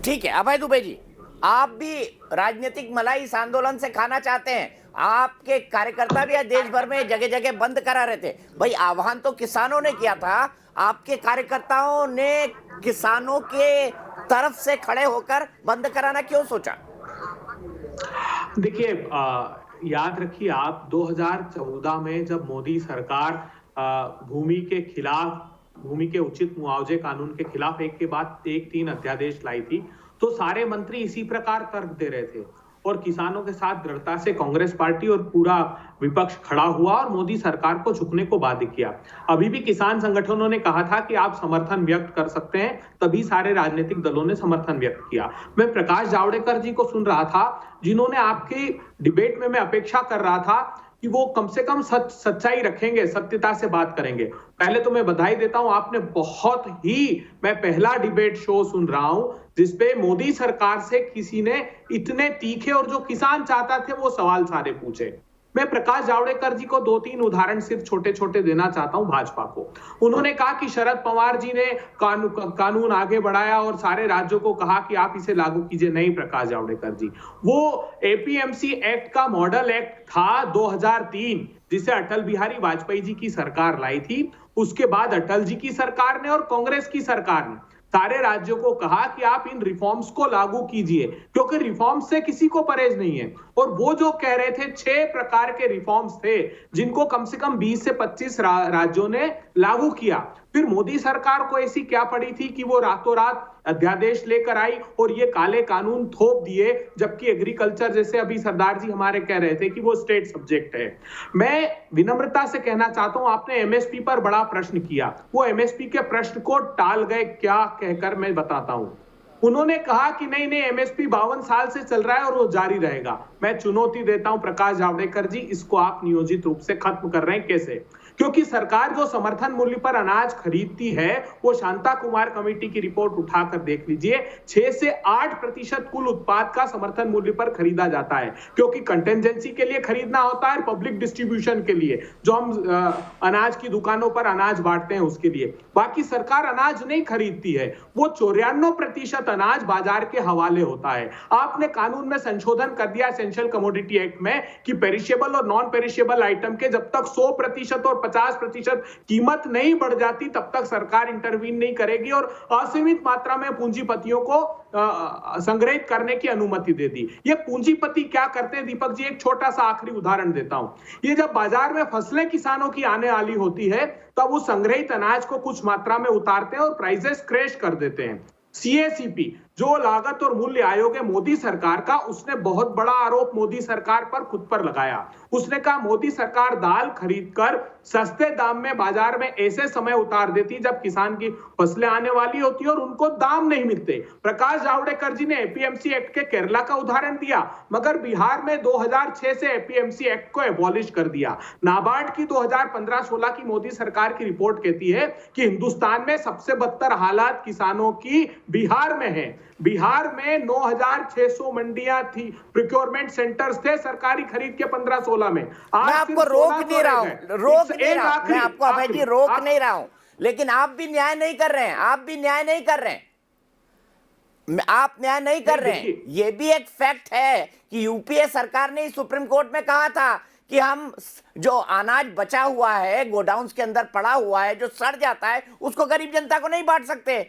ठीक है अभय दुबे जी, आप भी राजनीतिक मलाई इस आंदोलन से खाना चाहते हैं। आपके कार्यकर्ता भी देश भर में जगह जगह बंद करा रहे थे। भाई आह्वान तो किसानों ने किया था, आपके कार्यकर्ताओं ने किसानों के तरफ से खड़े होकर बंद कराना क्यों सोचा? देखिए, याद रखिए आप 2014 में जब मोदी सरकार भूमि के खिलाफ, भूमि के उचित मुआवजे कानून के खिलाफ एक के बाद एक 3 अध्यादेश लाई थी, तो सारे मंत्री इसी प्रकार तर्क दे रहे थे और किसानों के साथ दृढ़ता से कांग्रेस पार्टी और पूरा विपक्ष खड़ा हुआ और मोदी सरकार को झुकने को बाध्य किया। अभी भी किसान संगठनों ने कहा था कि आप समर्थन व्यक्त कर सकते हैं, तभी सारे राजनीतिक दलों ने समर्थन व्यक्त किया। मैं प्रकाश जावड़ेकर जी को सुन रहा था, जिन्होंने आपकी डिबेट में मैं अपेक्षा कर रहा था कि वो कम से कम सच्चाई रखेंगे, सत्यता से बात करेंगे। पहले तो मैं बधाई देता हूं, आपने बहुत ही, मैं पहला डिबेट शो सुन रहा हूं जिसपे मोदी सरकार से किसी ने इतने तीखे और जो किसान चाहता थे वो सवाल सारे पूछे। मैं प्रकाश जावड़ेकर जी को 2-3 उदाहरण सिर्फ छोटे छोटे देना चाहता हूं भाजपा को। उन्होंने कहा कि शरद पवार जी ने कानून आगे बढ़ाया और सारे राज्यों को कहा कि आप इसे लागू कीजिए। नहीं प्रकाश जावड़ेकर जी, वो एपीएमसी एक्ट का मॉडल एक्ट था 2003, जिसे अटल बिहारी वाजपेयी जी की सरकार लाई थी। उसके बाद अटल जी की सरकार ने और कांग्रेस की सरकार ने सारे राज्यों को कहा कि आप इन रिफॉर्म्स को लागू कीजिए, क्योंकि रिफॉर्म्स से किसी को परहेज नहीं है। और वो जो कह रहे थे 6 प्रकार के रिफॉर्म्स थे जिनको कम से कम 20 से 25 राज्यों ने लागू किया। फिर मोदी सरकार को ऐसी क्या पड़ी थी कि वो रातों रात अध्यादेश लेकर आई और ये काले कानून थोप दिए, जबकि एग्रीकल्चर, जैसे अभी सरदार जी हमारे कह रहे थे कि वो स्टेट सब्जेक्ट है। मैं विनम्रता से कहना चाहता हूं, आपने एमएसपी पर बड़ा प्रश्न किया, वो एमएसपी के प्रश्न को टाल गए क्या कहकर मैं बताता हूं। उन्होंने कहा कि नहीं नहीं, एमएसपी 52 साल से चल रहा है और वो जारी रहेगा। मैं चुनौती देता हूं प्रकाश जावड़ेकर जी, इसको आप नियोजित रूप से खत्म कर रहे हैं। कैसे? क्योंकि सरकार जो समर्थन मूल्य पर अनाज खरीदती है, वो शांता कुमार कमेटी की रिपोर्ट उठाकर देख लीजिए, 6 से 8% कुल उत्पाद का समर्थन मूल्य पर खरीदा जाता है, क्योंकि कंटेंजेंसी के लिए खरीदना होता है, पब्लिक डिस्ट्रीब्यूशन के लिए, जो हम अनाज की दुकानों पर अनाज बांटते हैं उसके लिए। बाकी सरकार अनाज नहीं खरीदती है, वो 94% अनाज बाजार के हवाले होता है। आपने कानून में संशोधन कर दिया एसेंशियल कमोडिटी एक्ट में कि पेरिशेबल और नॉन पेरिशेबल आइटम के जब तक 100% और 50% कीमत नहीं बढ़ जाती तब तक सरकार इंटरवीन नहीं करेगी और असीमित मात्रा में पूंजीपतियों को संग्रहित करने की अनुमति दे दी। ये पूंजीपति क्या करते हैं दीपक जी, एक छोटा सा आखिरी उदाहरण देता हूं। ये जब बाजार में फसलें किसानों की आने वाली होती है तब वो संग्रहित अनाज को कुछ मात्रा में उतारते हैं और प्राइसेस क्रैश कर देते हैं। सीएसीपी, जो लागत और मूल्य आयोग है मोदी सरकार का, उसने बहुत बड़ा आरोप मोदी सरकार पर खुद पर लगाया। उसने कहा मोदी सरकार दाल खरीदकर सस्ते दाम में बाजार में ऐसे समय उतार देती जब किसान की फसलें आने वाली होती और उनको दाम नहीं मिलते। प्रकाश जावड़ेकर जी ने एपीएमसी एक्ट के केरला का उदाहरण दिया, मगर बिहार में 2006 से एपीएमसी एक्ट को एबॉलिश कर दिया। नाबार्ड की 2015-16 की मोदी सरकार की रिपोर्ट कहती है कि हिंदुस्तान में सबसे बदतर हालात किसानों की बिहार में है। बिहार में 9600 मंडियां थी, प्रोक्योरमेंट सेंटर्स थे सरकारी खरीद के 15-16 में। मैं आपको रोक नहीं रहा हूं, मैं आपको अभय जी रोक नहीं रहा हूं, लेकिन आप भी न्याय नहीं कर रहे हैं, आप न्याय नहीं कर रहे हैं। ये भी एक फैक्ट है कि यूपीए सरकार ने सुप्रीम कोर्ट में कहा था कि हम जो अनाज बचा हुआ है, गोडाउन्स के अंदर पड़ा हुआ है, जो सड़ जाता है, उसको गरीब जनता को नहीं बांट सकते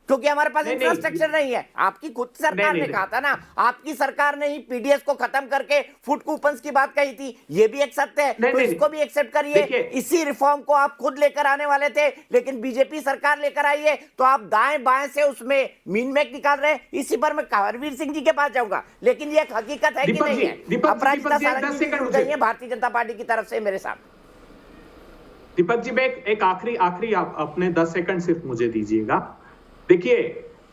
क्योंकि हमारे पास इंफ्रास्ट्रक्चर नहीं है। आपकी खुद सरकार ने कहा था ना, आपकी सरकार ने ही पीडीएस को खत्म करके फूड कूपन्स की बात कही थी। ये भी एक सत्य है, तो इसको भी एक्सेप्ट करिए। इसी रिफॉर्म को आप खुद लेकर आने वाले थे, लेकिन बीजेपी सरकार लेकर आई है, तो आप दाएं बाएं से उसमें मीन मेक निकाल रहे हैं। इसी पर मैं हरवीर सिंह जी के पास जाऊंगा, लेकिन ये एक हकीकत है कि नहीं है? अपराजिता सारंगी जुड़ गई है भारतीय जनता पार्टी की तरफ से मेरे साथ। दीपक जी, मैं एक आखिरी अपने 10 सेकंड सिर्फ मुझे दीजिएगा। देखिए,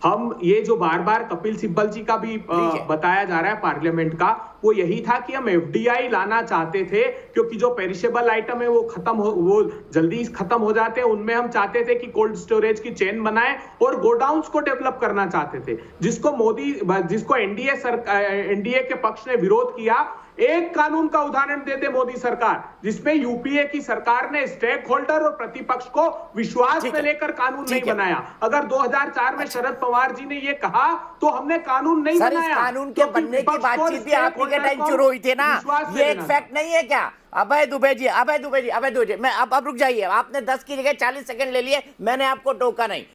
हम ये जो बार बार कपिल सिब्बल जी का भी बताया जा रहा है पार्लियामेंट का, वो यही था कि हम एफडीआई लाना चाहते थे, क्योंकि जो पेरिशेबल आइटम है वो जल्दी खत्म हो जाते हैं। उनमें हम चाहते थे कि कोल्ड स्टोरेज की चेन बनाए और गोडाउन्स को डेवलप करना चाहते थे, जिसको एनडीए के पक्ष ने विरोध किया। एक कानून का उदाहरण दे दे मोदी सरकार जिसमें यूपीए की सरकार ने स्टेक होल्डर और प्रतिपक्ष को विश्वास में लेकर कानून नहीं बनाया। अगर 2004 में शरद पवार जी ने ये कहा तो हमने कानून नहीं सर, इस बनाया। कानून के बनने की बातचीत भी आप ही के टाइम शुरू हुई थी ना, ये एक फैक्ट नहीं है क्या? अभय दुबे जी, मैं अब रुक जाइए, आपने 10 की जगह 40 सेकंड ले लिए, मैंने आपको टोका नहीं।